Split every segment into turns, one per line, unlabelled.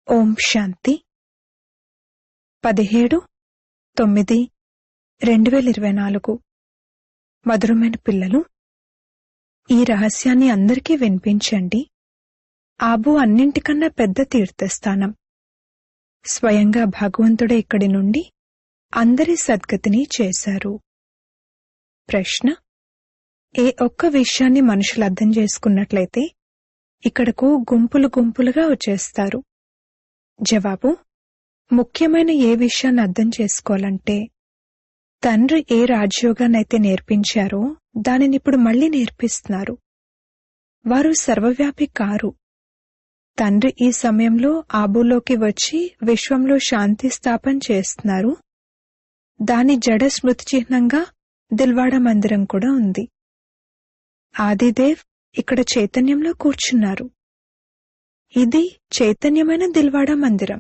ఓం శాంతి 17/9/2024 మధురమైన పిల్లలు, ఈ రహస్యాన్ని అందరికీ వినిపించండి. ఆబు అన్నింటికన్నా పెద్ద తీర్థస్థానం. స్వయంగా భగవంతుడే ఇక్కడి నుండి అందరి సద్గతిని చేశారు. ప్రశ్న: ఏ ఒక్క విషయాన్ని మనుషులు అర్థం చేసుకున్నట్లయితే ఇక్కడకు గుంపులు గుంపులుగా వచ్చేస్తారు. జవాబు: ముఖ్యమైన ఏ విషయాన్ని అర్థం చేసుకోవాలంటే తండ్రి ఏ రాజయోగాన్నైతే నేర్పించారో దానినిప్పుడు మళ్లీ నేర్పిస్తున్నారు. వారు సర్వవ్యాపి కారు. తండ్రి ఈ సమయంలో ఆబులోకి వచ్చి విశ్వంలో శాంతి స్థాపన చేస్తున్నారు. దాని జడ స్మృతి చిహ్నంగా దిల్వాడా మందిరం కూడా ఉంది. ఆదిదేవ్ ఇక్కడ చైతన్యంలో కూర్చున్నారు. ఇది చైతన్యమైన దిల్వాడా మందిరం.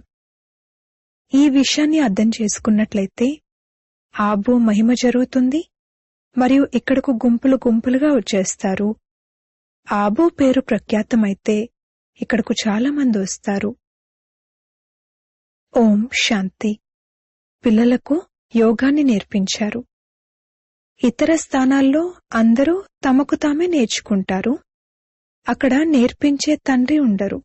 ఈ విషయాన్ని అర్థం చేసుకున్నట్లయితే ఆబు మహిమ జరుగుతుంది మరియు ఇక్కడకు గుంపులు గుంపులుగా వచ్చేస్తారు. ఆబు పేరు ప్రఖ్యాతమైతే ఇక్కడకు చాలా మంది వస్తారు. ఓం శాంతి. పిల్లలకు యోగాన్ని నేర్పించారు. ఇతర స్థానాల్లో అందరూ తమకు తామే నేర్చుకుంటారు. అక్కడ నేర్పించే తండ్రి ఉండరు.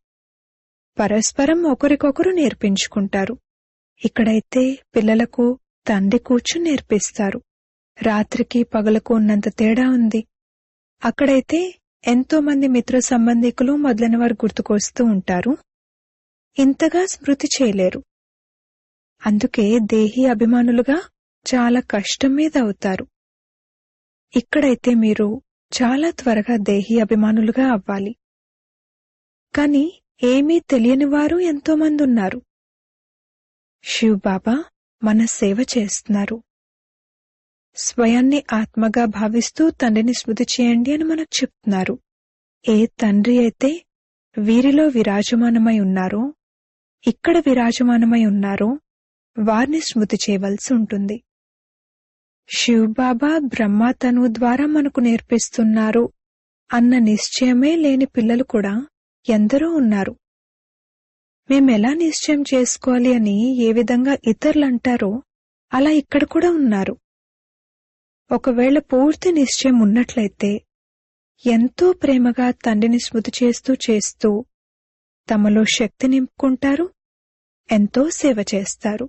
పరస్పరం ఒకరికొకరు నేర్పించుకుంటారు. ఇక్కడైతే పిల్లలకు తండ్రి కూర్చుని నేర్పిస్తారు. రాత్రికి పగలకు ఉన్నంత తేడా ఉంది. అక్కడైతే ఎంతో మంది మిత్ర సంబంధికులు మొదలైన వారు గుర్తుకొస్తూ ఉంటారు. ఇంతగా స్మృతి చేయలేరు. అందుకే దేహీ అభిమానులుగా చాలా కష్టం మీద అవుతారు. ఇక్కడైతే మీరు చాలా త్వరగా దేహీ అభిమానులుగా అవ్వాలి. కాని ఏమీ తెలియని వారు ఎంతోమంది ఉన్నారు. శివ్ బాబా మన సేవ చేస్తున్నారు. స్వయాన్ని ఆత్మగా భావిస్తూ తండ్రిని స్మృతి చేయండి అని మనకు చెప్తున్నారు. ఏ తండ్రి అయితే వీరిలో విరాజమానమై ఉన్నారో, ఇక్కడ విరాజమానమై ఉన్నారో వారిని స్మృతి చేయవలసి ఉంటుంది. శివ్ బాబా బ్రహ్మ తను ద్వారా మనకు నేర్పిస్తున్నారు అన్న నిశ్చయమే లేని పిల్లలు కూడా ఎందరో ఉన్నారు. మేమెలా నిశ్చయం చేసుకోవాలి అని ఏ విధంగా ఇతరులంటారో అలా ఇక్కడ కూడా ఉన్నారు. ఒకవేళ పూర్తి నిశ్చయం ఉన్నట్లయితే ఎంతో ప్రేమగా తండ్రిని స్మృతి చేస్తూ చేస్తూ తమలో శక్తి నింపుకుంటారు, ఎంతో సేవ చేస్తారు.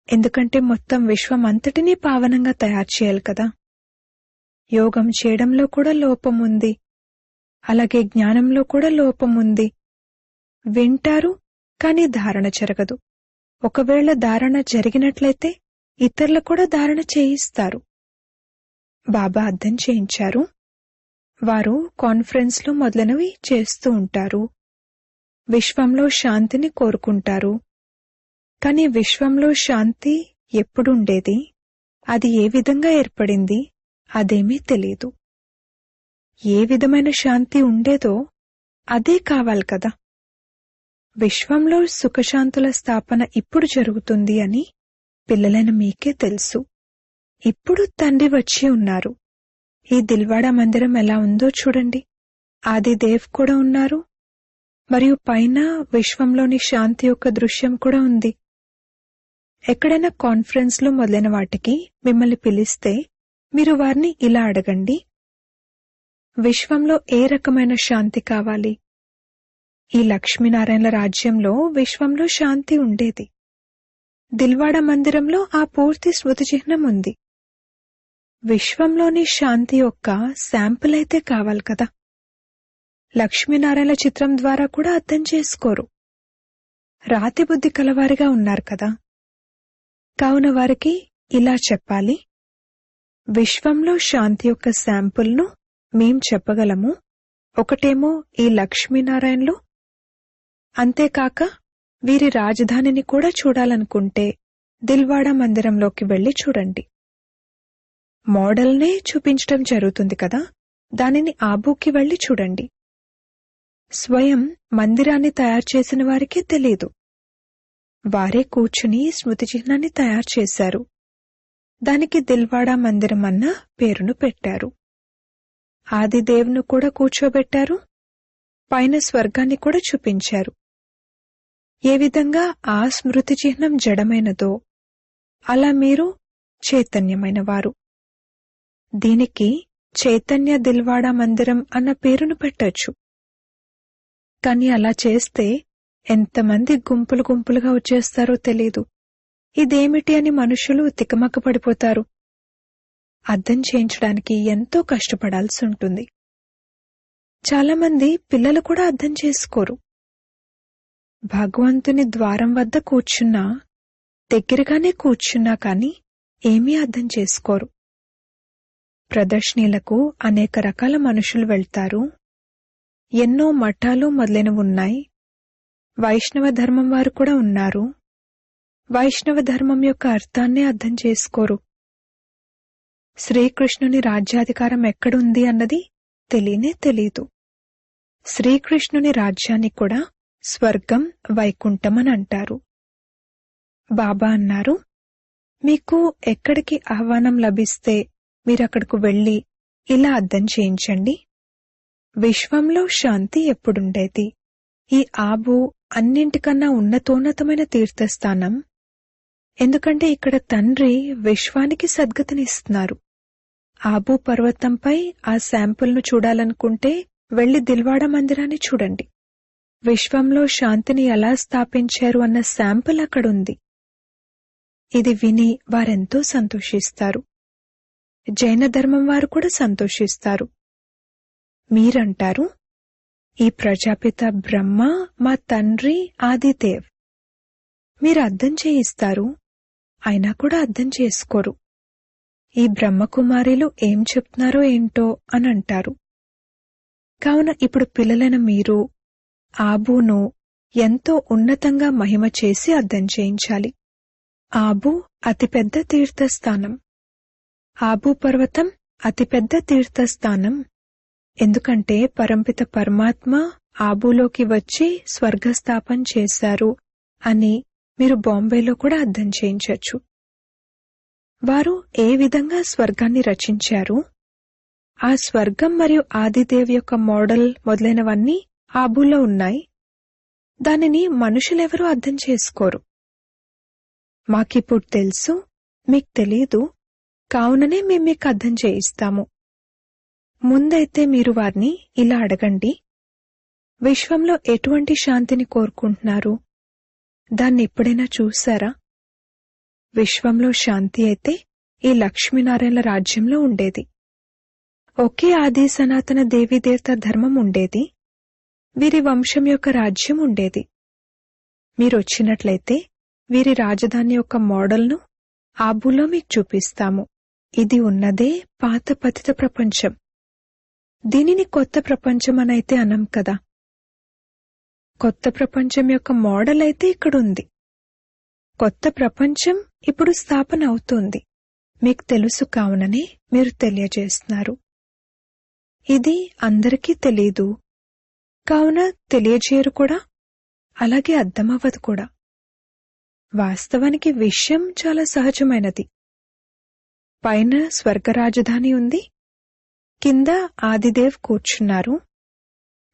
ఎందుకంటే మొత్తం విశ్వం అంతటినీ పావనంగా తయారు చేయాలి కదా. యోగం చేయడంలో కూడా లోపం ఉంది, అలాగే జ్ఞానంలో కూడా లోపం ఉంది. వింటారు, కాని ధారణ జరగదు. ఒకవేళ ధారణ జరిగినట్లయితే ఇతరులు కూడా ధారణ చేయిస్తారు. బాబా అర్థం చేయించారు. వారు కాన్ఫరెన్స్లు మొదలైనవి చేస్తూ ఉంటారు. విశ్వంలో శాంతిని కోరుకుంటారు. కాని విశ్వంలో శాంతి ఎప్పుడుండేది, అది ఏ విధంగా ఏర్పడింది అదేమీ తెలీదు. ఏ విధమైన శాంతి ఉండేదో అదే కావాలి కదా. విశ్వంలో సుఖశాంతుల స్థాపన ఇప్పుడు జరుగుతుంది అని పిల్లలైన మీకే తెలుసు. ఇప్పుడు తండ్రి వచ్చి ఉన్నారు. ఈ దిల్వాడా మందిరం ఎలా ఉందో చూడండి. ఆదిదేవ్ కూడా ఉన్నారు మరియు పైన విశ్వంలోని శాంతి యొక్క దృశ్యం కూడా ఉంది. ఎక్కడైనా కాన్ఫరెన్స్లు మొదలైన వాటికి మిమ్మల్ని పిలిస్తే మీరు వారిని ఇలా అడగండి: విశ్వంలో ఏ రకమైన శాంతి కావాలి? ఈ లక్ష్మీనారాయణల రాజ్యంలో విశ్వంలో శాంతి ఉండేది. దిల్వాడా మందిరంలో ఆ పూర్తి స్మృతి చిహ్నం ఉంది. విశ్వంలోని శాంతి యొక్క శాంపుల్ అయితే కావాలి కదా. లక్ష్మీనారాయణల చిత్రం ద్వారా కూడా అర్థం చేసుకోరు. రాతి బుద్ధి కలవారిగా ఉన్నారు కదా. కావున వారికి ఇలా చెప్పాలి: విశ్వంలో శాంతి యొక్క శాంపుల్ను మేం చెప్పగలము. ఒకటేమో ఈ లక్ష్మీనారాయణలు, అంతేకాక వీరి రాజధానిని కూడా చూడాలనుకుంటే దిల్వాడా మందిరంలోకి వెళ్లి చూడండి. మోడల్నే చూపించటం జరుగుతుంది కదా, దానిని ఆబూకి వెళ్లి చూడండి. స్వయం మందిరాన్ని తయారు చేసిన వారికే తెలీదు. వారే కూర్చుని స్మృతి చిహ్నాన్ని తయారు చేశారు. దానికి దిల్వాడా మందిరం అన్న పేరును పెట్టారు. ఆదిదేవ్ను కూడా కూర్చోబెట్టారు. పైన స్వర్గాన్ని కూడా చూపించారు. ఏ విధంగా ఆ స్మృతి చిహ్నం జడమైనదో అలా మీరు చైతన్యమైన వారు. దీనికి చైతన్య దిల్వాడా మందిరం అన్న పేరును పెట్టొచ్చు. కాని అలా చేస్తే ఎంతమంది గుంపులు గుంపులుగా వచ్చేస్తారో తెలీదు. ఇదేమిటి అని మనుషులు తికమక పడిపోతారు. అర్థం చేయించడానికి ఎంతో కష్టపడాల్సి ఉంటుంది. చాలామంది పిల్లలు కూడా అర్థం చేసుకోరు. భగవంతుని ద్వారం వద్ద కూర్చున్నా, దగ్గరగానే కూర్చున్నా కాని ఏమీ అర్థం చేసుకోరు. ప్రదర్శనలకు అనేక రకాల మనుషులు వెళ్తారు. ఎన్నో మఠాలు మొదలైనవున్నాయి. వైష్ణవ ధర్మం వారు కూడా ఉన్నారు. వైష్ణవ ధర్మం యొక్క అర్థాన్నే అర్థం చేసుకోరు. శ్రీకృష్ణుని రాజ్యాధికారం ఎక్కడుంది అన్నది తెలియనే తెలీదు. శ్రీకృష్ణుని రాజ్యాన్ని కూడా స్వర్గం, వైకుంఠం అని అంటారు. బాబా అన్నారు, మీకు ఎక్కడికి ఆహ్వానం లభిస్తే మీరక్కడకు వెళ్లి ఇలా అర్థం చేయించండి. విశ్వంలో శాంతి ఎప్పుడుండేది? ఈ ఆబు అన్నింటికన్నా ఉన్నతోన్నతమైన తీర్థస్థానం. ఎందుకంటే ఇక్కడ తండ్రి విశ్వానికి సద్గతినిస్తున్నారు. ఆబు పర్వతంపై ఆ శాంపుల్ను చూడాలనుకుంటే వెళ్లి దిల్వాడా మందిరాన్ని చూడండి. విశ్వంలో శాంతిని ఎలా స్థాపించారు అన్న శాంపుల్ అక్కడుంది. ఇది విని వారెంతో సంతోషిస్తారు. జైన ధర్మం వారు కూడా సంతోషిస్తారు. మీరంటారు, ఈ ప్రజాపిత బ్రహ్మ మా తండ్రి ఆదిదేవ్. మీరు అర్థం చేయిస్తారు, అయినా కూడా అర్థం చేసుకోరు. ఈ బ్రహ్మకుమారిలు ఏం చెప్తున్నారో ఏంటో అని అంటారు. కావున ఇప్పుడు పిల్లలైన మీరు ఆబూను ఎంతో ఉన్నతంగా మహిమ చేసి అర్థం చేయించాలి. ఆబు అతిపెద్ద తీర్థస్థానం. ఆబు పర్వతం అతిపెద్ద తీర్థస్థానం. ఎందుకంటే పరంపిత పరమాత్మ ఆబులోకి వచ్చి స్వర్గస్థాపన చేశారు అని మీరు బాంబేలో కూడా అర్థం చేయించొచ్చు. వారు ఏ విధంగా స్వర్గాన్ని రచించారు, ఆ స్వర్గం మరియు ఆదిదేవ్ యొక్క మోడల్ మొదలైనవన్నీ ఆబులో ఉన్నాయి. దానిని మనుషులెవరూ అర్థం చేసుకోరు. మాకిప్పుడు తెలుసు, మీకు తెలీదు, కావుననే మేం మీకు అర్థం చేయిస్తాము. ముందైతే మీరు వారిని ఇలా అడగండి, విశ్వంలో ఎటువంటి శాంతిని కోరుకుంటున్నారు? దాన్ని ఎప్పుడైనా చూశారా? విశ్వంలో శాంతి అయితే ఈ లక్ష్మీనారాయణల రాజ్యంలో ఉండేది. ఒకే ఆది సనాతన దేవీదేవత ధర్మం ఉండేది. వీరి వంశం యొక్క రాజ్యం ఉండేది. మీరొచ్చినట్లయితే వీరి రాజధాని యొక్క మోడల్ను ఆబులో మీకు చూపిస్తాము. ఇది ఉన్నదే పాత పతిత ప్రపంచం. దీనిని కొత్త ప్రపంచం అనైతే అనం కదా. కొత్త ప్రపంచం యొక్క మోడల్ అయితే ఇక్కడుంది. కొత్త ప్రపంచం ఇప్పుడు స్థాపన అవుతోంది. మీకు తెలుసు కావుననే మీరు తెలియజేస్తున్నారు. ఇది అందరికీ తెలీదు, కావున తెలియజేయరు కూడా, అలాగే అర్థమవ్వదు కూడా. వాస్తవానికి విషయం చాలా సహజమైనది. పైన స్వర్గ రాజధాని ఉంది, కింద ఆదిదేవ్ కూర్చున్నారు.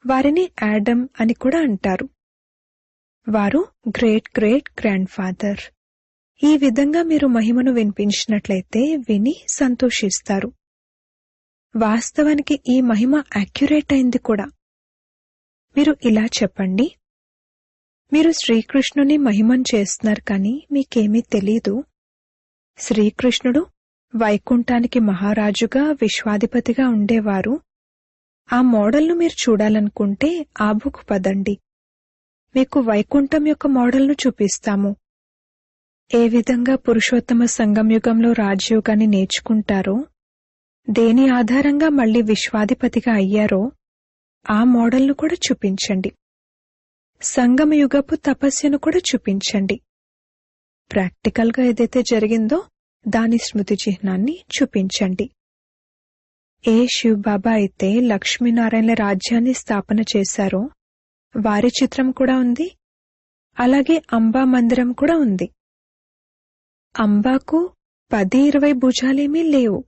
వారిని యాడమ్ అని కూడా అంటారు. వారు గ్రేట్ గ్రేట్ గ్రాండ్ ఫాదర్. ఈ విధంగా మీరు మహిమను వినిపించినట్లయితే విని సంతోషిస్తారు. వాస్తవానికి ఈ మహిమ యాక్యురేట్ అయింది కూడా. మీరు ఇలా చెప్పండి, మీరు శ్రీకృష్ణుని మహిమను చేస్తున్నారు కానీ మీకేమీ తెలీదు. శ్రీకృష్ణుడు వైకుంఠానికి మహారాజుగా విశ్వాధిపతిగా ఉండేవారు. ఆ మోడల్ను మీరు చూడాలనుకుంటే ఆబుకు పదండి. మీకు వైకుంఠం యొక్క మోడల్ను చూపిస్తాము. ఏ విధంగా పురుషోత్తమ సంగమయుగంలో రాజయోగాన్ని నేర్చుకుంటారో, దేని ఆధారంగా మళ్లీ విశ్వాధిపతిగా అయ్యారో ఆ మోడల్ను కూడా చూపించండి. సంగమయుగపు తపస్యను కూడా చూపించండి. ప్రాక్టికల్గా ఏదైతే జరిగిందో దాని స్మృతి చిహ్నాన్ని చూపించండి. ఏ శివ్ బాబా అయితే లక్ష్మీనారాయణల రాజ్యాన్ని స్థాపన చేశారో వారి చిత్రం కూడా ఉంది. అలాగే అంబా మందిరం కూడా ఉంది. అంబాకు 10-20 భుజాలేమీ లేవు.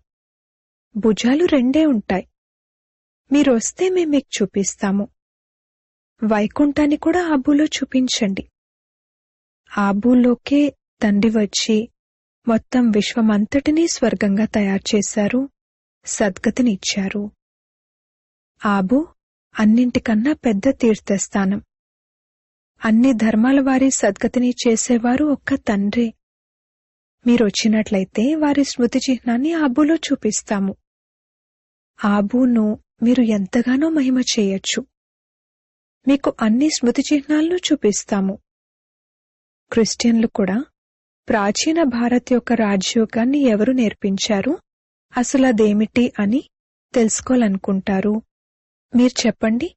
భుజాలు 2 ఉంటాయి. మీరొస్తే మేం మీకు చూపిస్తాము. వైకుంఠాన్ని కూడా ఆబులో చూపించండి. ఆబూలోకే తండ్రి వచ్చి మొత్తం విశ్వమంతటినీ స్వర్గంగా తయారుచేశారు, సద్గతినిచ్చారు. ఆబు అన్నింటికన్నా పెద్ద తీర్థస్థానం. అన్ని ధర్మాల వారి సద్గతిని చేసేవారు ఒక్క తండ్రే. మీరొచ్చినట్లయితే వారి స్మృతి చిహ్నాన్ని ఆబూలో చూపిస్తాము. ఆబూను మీరు ఎంతగానో మహిమ చేయొచ్చు. మీకు అన్ని స్మృతి చిహ్నాలను చూపిస్తాము. క్రిస్టియన్లు కూడా ప్రాచీన భారత్ యొక్క రాజయోగాన్ని ఎవరు నేర్పించారు, అసలదేమిటి అని తెలుసుకోవాలనుకుంటారు. మీరు చెప్పండి,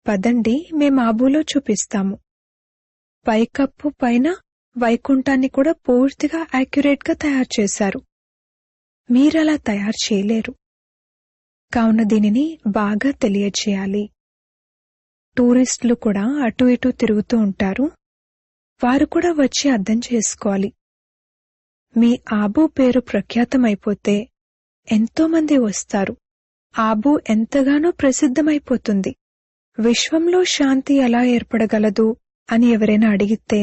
పదండి, మేం ఆబూలో చూపిస్తాము. పైకప్పు పైన వైకుంఠాన్ని కూడా పూర్తిగా యాక్యురేట్గా తయారుచేశారు. మీరలా తయారు చేయలేరు. కావున దీనిని బాగా తెలియచేయాలి. టూరిస్టులు కూడా అటు ఇటు తిరుగుతూ ఉంటారు. వారు కూడా వచ్చి అర్థం చేసుకోవాలి. మీ ఆబూ పేరు ప్రఖ్యాతమైపోతే ఎంతోమంది వస్తారు. ఆబూ ఎంతగానో ప్రసిద్ధమైపోతుంది. విశ్వంలో శాంతి ఎలా ఏర్పడగలదు అని ఎవరైనా అడిగితే,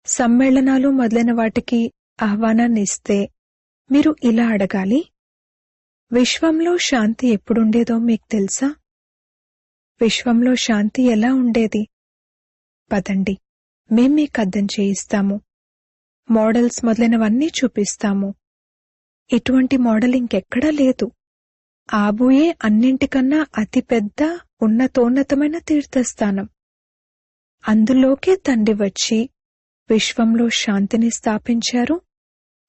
సమ్మేళనాలు మొదలైన వాటికి ఆహ్వానాన్నిస్తే మీరు ఇలా అడగాలి, విశ్వంలో శాంతి ఎప్పుడుండేదో మీకు తెలుసా? విశ్వంలో శాంతి ఎలా ఉండేది? పదండి, మేం మీకు అర్థం చేయిస్తాము. మోడల్స్ మొదలైనవన్నీ చూపిస్తాము. ఇటువంటి మోడల్ ఇంకెక్కడా లేదు. ఆబూయే అన్నింటికన్నా అతిపెద్ద ఉన్నతోన్నతమైన తీర్థస్థానం. అందులోకే తండ్రి వచ్చి విశ్వంలో శాంతిని స్థాపించారు,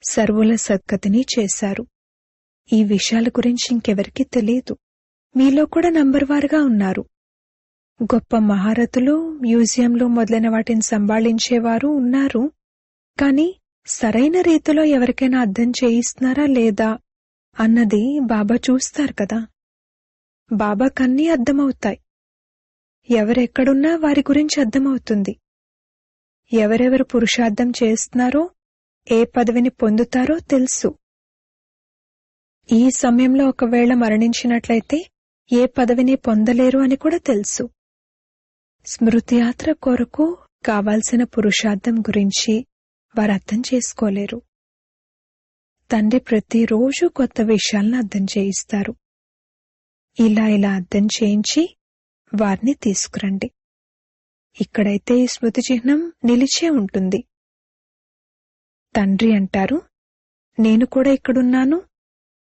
సర్వుల సద్గతిని చేశారు. ఈ విషయాల గురించి ఇంకెవరికీ తెలియదు. మీలో కూడా నంబర్వారుగా ఉన్నారు. గొప్ప మహారథులు, మ్యూజియంలు మొదలైన వాటిని సంభాళించేవారు ఉన్నారు. కాని సరైన రీతిలో ఎవరికైనా అర్థం చేయిస్తున్నారా లేదా అన్నది బాబా చూస్తారు కదా. బాబాకన్నీ అర్థమవుతాయి. ఎవరెక్కడున్నా వారి గురించి అర్థమవుతుంది. ఎవరెవరు పురుషార్థం చేస్తున్నారో, ఏ పదవిని పొందుతారో తెలుసు. ఈ సమయంలో ఒకవేళ మరణించినట్లయితే ఏ పదవిని పొందలేరు అని కూడా తెలుసు. స్మృతియాత్ర కొరకు కావాల్సిన పురుషార్థం గురించి వారు అర్థం చేసుకోలేరు. తండ్రి ప్రతిరోజు కొత్త విషయాలను అర్థం చేయిస్తారు. ఇలా అర్థం చేయించి వారిని తీసుకురండి. ఇక్కడైతే ఈ స్మృతి చిహ్నం నిలిచే ఉంటుంది. తండ్రి అంటారు, నేను కూడా ఇక్కడున్నాను,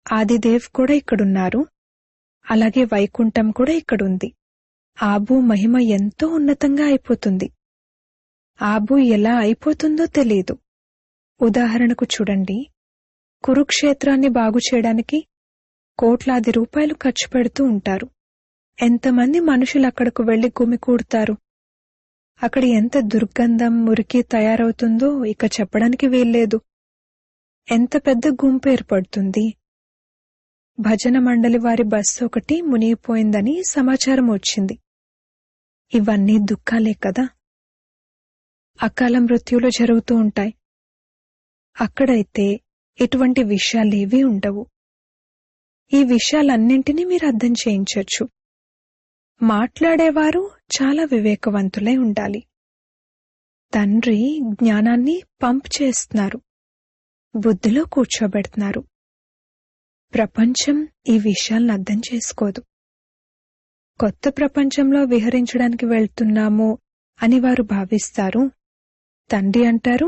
ఆదిదేవ్ కూడా ఇక్కడున్నారు, అలాగే వైకుంఠం కూడా ఇక్కడుంది. ఆబూ మహిమ ఎంతో ఉన్నతంగా అయిపోతుంది. ఆబూ ఎలా అయిపోతుందో తెలీదు. ఉదాహరణకు చూడండి, కురుక్షేత్రాన్ని బాగు చేయడానికి కోట్లాది రూపాయలు ఖర్చు పెడుతూ ఉంటారు. ఎంతమంది మనుషులు అక్కడకు వెళ్లి గుమికూడతారు. అక్కడ ఎంత దుర్గంధం, మురికి తయారవుతుందో ఇక చెప్పడానికి వీల్లేదు. ఎంత పెద్ద గుంపు ఏర్పడుతుంది. భజన మండలి వారి బస్సు ఒకటి మునిగిపోయిందని సమాచారం వచ్చింది. ఇవన్నీ దుఃఖాలే కదా. అకాల మృత్యులు జరుగుతూ ఉంటాయి. అక్కడైతే ఇటువంటి విషయాలేవీ ఉండవు. ఈ విషయాలన్నింటినీ మీరు అర్థం చేయించొచ్చు. మాట్లాడేవారు చాలా వివేకవంతులై ఉండాలి. తండ్రి జ్ఞానాన్ని పంప్ చేస్తున్నారు, బుద్ధిలో కూర్చోబెడుతున్నారు. ప్రపంచం ఈ విషయాలను అర్థం చేసుకోదు. కొత్త ప్రపంచంలో విహరించడానికి వెళ్తున్నాము అని వారు భావిస్తారు. తండ్రి అంటారు,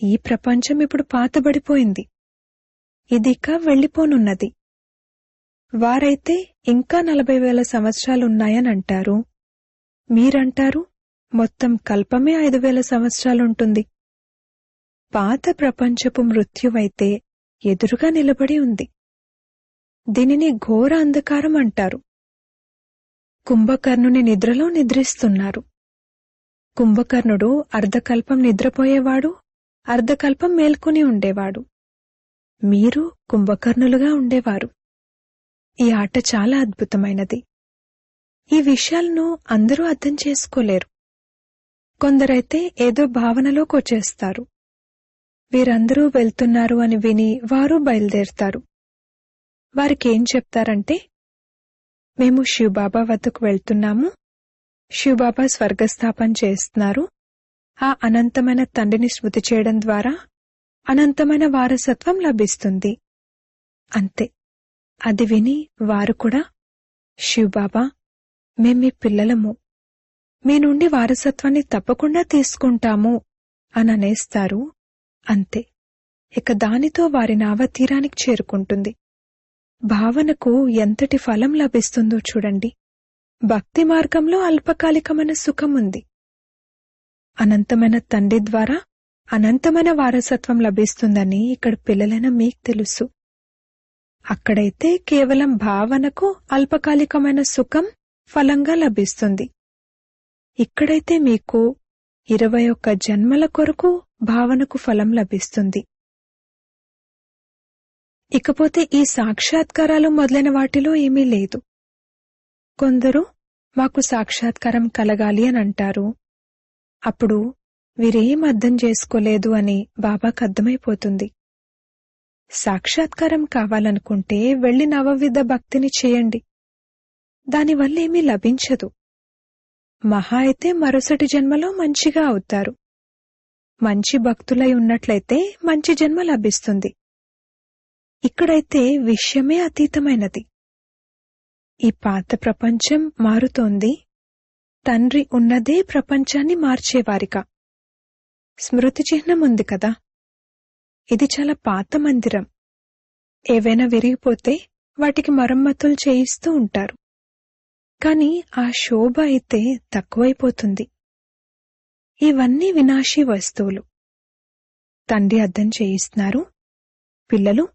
ఈ ప్రపంచం ఇప్పుడు పాతబడిపోయింది, ఇదిక వెళ్లిపోనున్నది. వారైతే ఇంకా 40,000 సంవత్సరాలున్నాయనంటారు. మీరంటారు, మొత్తం కల్పమే 5,000 సంవత్సరాలుంటుంది. పాత ప్రపంచపు మృత్యువైతే ఎదురుగా నిలబడి ఉంది. దీనిని ఘోర అంధకారం అంటారు. కుంభకర్ణుని నిద్రలో నిద్రిస్తున్నారు. కుంభకర్ణుడు అర్ధకల్పం నిద్రపోయేవాడు, అర్ధకల్పం మేల్కొని ఉండేవాడు. మీరు కుంభకర్ణులుగా ఉండేవారు. ఈ ఆట చాలా అద్భుతమైనది. ఈ విషయాలను అందరూ అర్థం చేసుకోలేరు. కొందరైతే ఏదో భావనలోకి వచ్చేస్తారు. వీరందరూ వెళ్తున్నారు అని విని వారు బయలుదేరుతారు. వారికేం చెప్తారంటే, మేము శివబాబా వద్దకు వెళ్తున్నాము, శివబాబా స్వర్గస్థాపన చేస్తున్నారు, ఆ అనంతమైన తండ్రిని స్మృతి చేయడం ద్వారా అనంతమైన వారసత్వం లభిస్తుంది. అంతే. అది విని వారు కూడా, శివబాబా, మేం మీ పిల్లలము, మీ నుండి వారసత్వాన్ని తప్పకుండా తీసుకుంటాము అని అనేస్తారు. అంతే. ఇక దానితో వారి నావ తీరానికి చేరుకుంటుంది. భావనకు ఎంతటి ఫలం లభిస్తుందో చూడండి. భక్తి మార్గంలో అల్పకాలికమైన సుఖముంది. అనంతమైన తండ్రి ద్వారా అనంతమైన వారసత్వం లభిస్తుందని ఇక్కడ పిల్లలైన మీకు తెలుసు. అక్కడైతే కేవలం భావనకు అల్పకాలికమైన సుఖం ఫలంగా లభిస్తుంది. ఇక్కడైతే మీకు 21 జన్మల కొరకు భావనకు ఫలం లభిస్తుంది. ఇకపోతే ఈ సాక్షాత్కారాలు మొదలైన వాటిలో ఏమీ లేదు. కొందరు మాకు సాక్షాత్కారం కలగాలి అని అంటారు. అప్పుడు వీరేం అర్థం చేసుకోలేదు అని బాబాకు అర్థమైపోతుంది. సాక్షాత్కారం కావాలనుకుంటే వెళ్లి నవవిధ భక్తిని చేయండి. దానివల్ల ఏమీ లభించదు. మహా అయితే మరుసటి జన్మలో మంచిగా అవుతారు. మంచి భక్తులై ఉన్నట్లయితే మంచి జన్మ లభిస్తుంది. ఇక్కడైతే విషయమే అతీతమైనది. ఈ పాత ప్రపంచం మారుతోంది. తండ్రి ఉన్నదే ప్రపంచాన్ని మార్చేవారిగా. స్మృతి చిహ్నం ఉంది కదా. ఇది చాలా పాత మందిరం. ఏవైనా విరిగిపోతే వాటికి మరమ్మతులు చేయిస్తూ ఉంటారు. కాని ఆ శోభ అయితే తక్కువైపోతుంది. ఇవన్నీ వినాశీ వస్తువులు. తండ్రి అర్థం చేయిస్తున్నారు. పిల్లలు,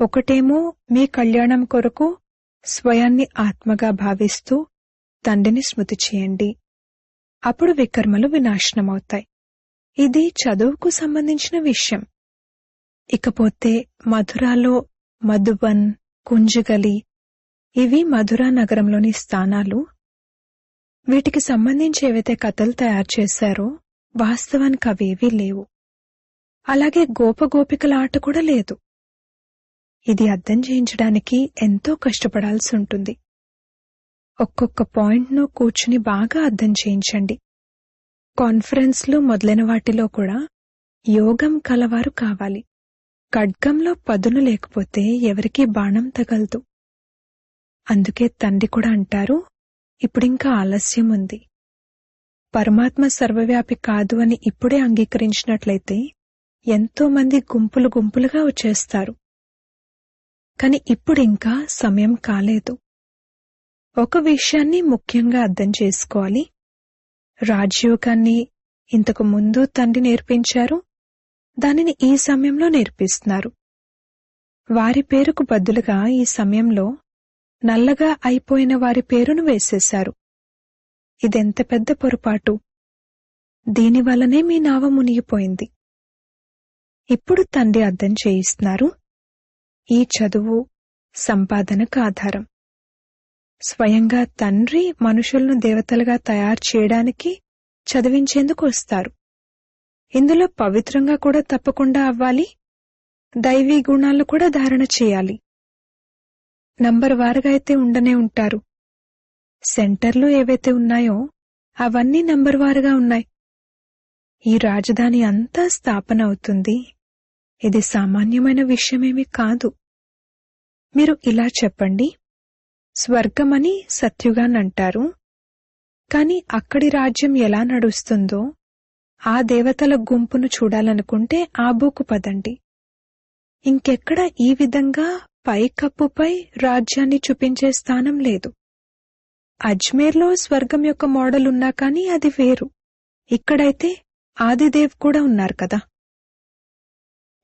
ఒకటేమో మీ కళ్యాణం కొరకు స్వయాన్ని ఆత్మగా భావిస్తూ తండ్రిని స్మృతి చేయండి. అప్పుడు వికర్మలు వినాశనమవుతాయి. ఇది చదువుకు సంబంధించిన విషయం. ఇకపోతే మధురాలో మధుబన్, కుంజగలి, ఇవి మధురా నగరంలోని స్థానాలు. వీటికి సంబంధించి ఏవైతే కథలు తయారు చేశారో వాస్తవానికి అవేవీ లేవు. అలాగే గోపగోపికల ఆట కూడా లేదు. ఇది అర్థం చేయించడానికి ఎంతో కష్టపడాల్సి ఉంటుంది. ఒక్కొక్క పాయింట్ను కూర్చుని బాగా అర్థం చేయించండి. కాన్ఫరెన్స్లు మొదలైన వాటిలో కూడా యోగం కలవారు కావాలి. ఖడ్గంలో పదును లేకపోతే ఎవరికీ బాణం తగలదు. అందుకే తండ్రి కూడా అంటారు, ఇప్పుడింకా ఆలస్యం ఉంది. పరమాత్మ సర్వవ్యాపి కాదు అని ఇప్పుడే అంగీకరించినట్లయితే ఎంతో మంది గుంపులు గుంపులుగా వచ్చేస్తారు. కాని ఇప్పుడింకా సమయం కాలేదు. ఒక విషయాన్ని ముఖ్యంగా అర్థం చేసుకోవాలి. రాజయోగాన్ని ఇంతకు ముందు తండ్రి నేర్పించారు. దానిని ఈ సమయంలో నేర్పిస్తున్నారు. వారి పేరుకు బదులుగా ఈ సమయంలో నల్లగా అయిపోయిన వారి పేరును వేసేశారు. ఇదెంత పెద్ద పొరపాటు. దీనివల్లనే మీ నావ మునిగిపోయింది. ఇప్పుడు తండ్రి అర్థం చేయిస్తున్నారు. ఈ చదువు సంపాదనకు ఆధారం. స్వయంగా తండ్రి మనుషులను దేవతలుగా తయారు చేయడానికి చదివించేందుకు వస్తారు. ఇందులో పవిత్రంగా కూడా తప్పకుండా అవ్వాలి. దైవీ గుణాలు కూడా ధారణ చేయాలి. నంబర్ వారుగా అయితే ఉండనే ఉంటారు. సెంటర్లు ఏవైతే ఉన్నాయో అవన్నీ నంబర్ వారుగా ఉన్నాయి. ఈ రాజధాని అంతా స్థాపన అవుతుంది. ఇది సామాన్యమైన విషయమేమీ కాదు. మీరు ఇలా చెప్పండి, స్వర్గమని సత్యుగానంటారు. కాని అక్కడి రాజ్యం ఎలా నడుస్తుందో ఆ దేవతల గుంపును చూడాలనుకుంటే ఆబూకు పదండి. ఇంకెక్కడ ఈ విధంగా పైకప్పుపై రాజ్యాన్ని చూపించే స్థానం లేదు. అజ్మేర్లో స్వర్గం యొక్క మోడల్ ఉన్నా కానీ అది వేరు. ఇక్కడైతే ఆదిదేవ్ కూడా ఉన్నారు కదా.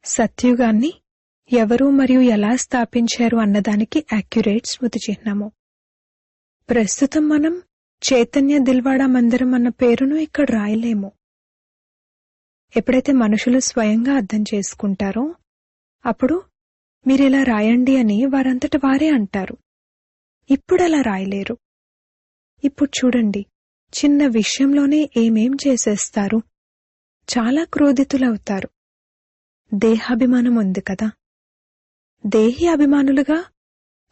సత్యుగాన్ని ఎవరు మరియు ఎలా స్థాపించారు అన్నదానికి యాక్యురేట్ స్మృతి చిహ్నము. ప్రస్తుతం మనం చైతన్య దిల్వాడా మందిరం అన్న పేరును ఇక్కడ రాయలేము. ఎప్పుడైతే మనుషులు స్వయంగా అర్థం చేసుకుంటారో అప్పుడు మీరిలా రాయండి అని వారంతట వారే అంటారు. ఇప్పుడలా రాయలేరు. ఇప్పుడు చూడండి, చిన్న విషయంలోనే ఏమేం చేసేస్తారు. చాలా క్రోధితులవుతారు. దేహాభిమానం ఉంది కదా. దేహి అభిమానులుగా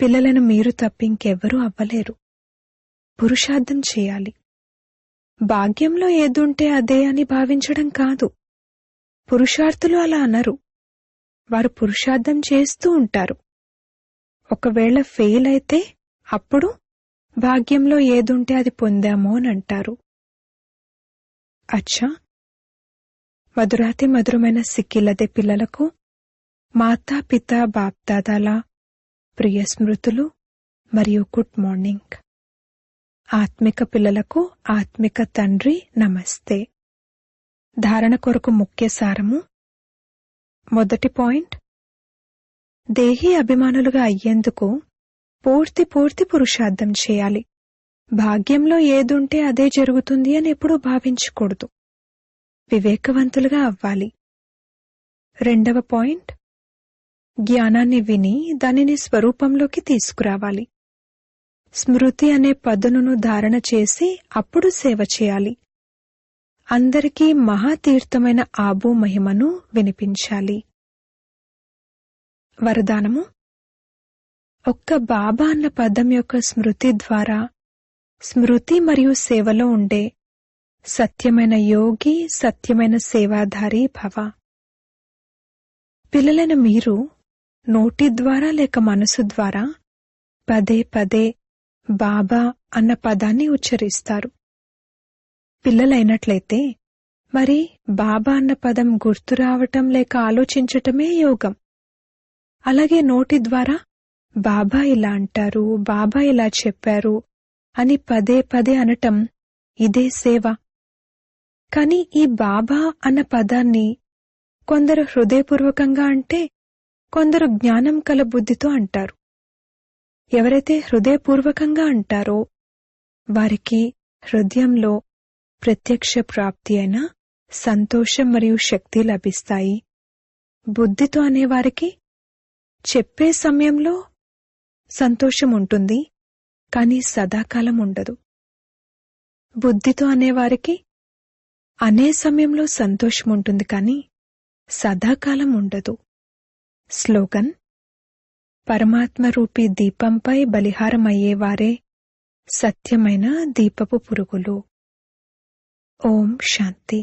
పిల్లలను మీరు తప్పింకెవ్వరూ అవ్వలేరు. పురుషార్థం చేయాలి. భాగ్యంలో ఏదుంటే అదే అని భావించడం కాదు. పురుషార్థులు అలా అనరు. వారు పురుషార్థం చేస్తూ ఉంటారు. ఒకవేళ ఫెయిల్ అయితే అప్పుడు భాగ్యంలో ఏదుంటే అది పొందాము అని అంటారు. అచ్చా, మధురాతి మధురమైన సిక్కిలదే పిల్లలకు మాతా పిత బాప్దాదాల ప్రియ స్మృతులు మరియు గుడ్ మార్నింగ్. ఆత్మిక పిల్లలకు ఆత్మిక తండ్రి నమస్తే. ధారణ కొరకు ముఖ్య సారము. మొదటి పాయింట్, దేహీ అభిమానులుగా అయ్యేందుకు పూర్తి పురుషార్థం చేయాలి. భాగ్యంలో ఏదుంటే అదే జరుగుతుంది అని ఎప్పుడూ భావించకూడదు. వివేకవంతులుగా అవ్వాలి. రెండవ పాయింట్, జ్ఞానాన్ని విని దానిని స్వరూపంలోకి తీసుకురావాలి. స్మృతి అనే పదునును ధారణ చేసి అప్పుడు సేవ చేయాలి. అందరికీ మహాతీర్థమైన ఆబూ మహిమను వినిపించాలి. వరదానము. ఒక్క బాబా అన్న పదం యొక్క స్మృతి ద్వారా స్మృతి మరియు సేవలో ఉండే సత్యమైన యోగి, సత్యమైన సేవాధారి భవ. పిల్లలైన మీరు నోటి ద్వారా లేక మనసు ద్వారా పదే పదే బాబా అన్న పదాన్ని ఉచ్చరిస్తారు. పిల్లలైనట్లయితే మరి బాబా అన్న పదం గుర్తు రావటం లేక ఆలోచించటమే యోగం. అలాగే నోటి ద్వారా బాబా ఇలా అంటారు, బాబా ఇలా చెప్పారు అని పదే పదే అనటం ఇదే సేవ. కాని ఈ బాబా అన్న పదాన్ని కొందరు హృదయపూర్వకంగా అంటే కొందరు జ్ఞానం కల బుద్ధితో అంటారు. ఎవరైతే హృదయపూర్వకంగా అంటారో వారికి హృదయంలో ప్రత్యక్ష ప్రాప్తి అయిన సంతోషం మరియు శక్తి లభిస్తాయి. బుద్ధితో అనేవారికి చెప్పే సమయంలో సంతోషం ఉంటుంది, కానీ సదాకాలం ఉండదు. బుద్ధితో అనేవారికి అనే సమయంలో సంతోషం ఉంటుంది, కానీ సదాకాలం ఉండదు. స్లోగన్: పరమాత్మ రూపీ దీపంపై బలిహారమయ్యేవారే సత్యమైన దీపపు పురుగులు. ఓం శాంతి.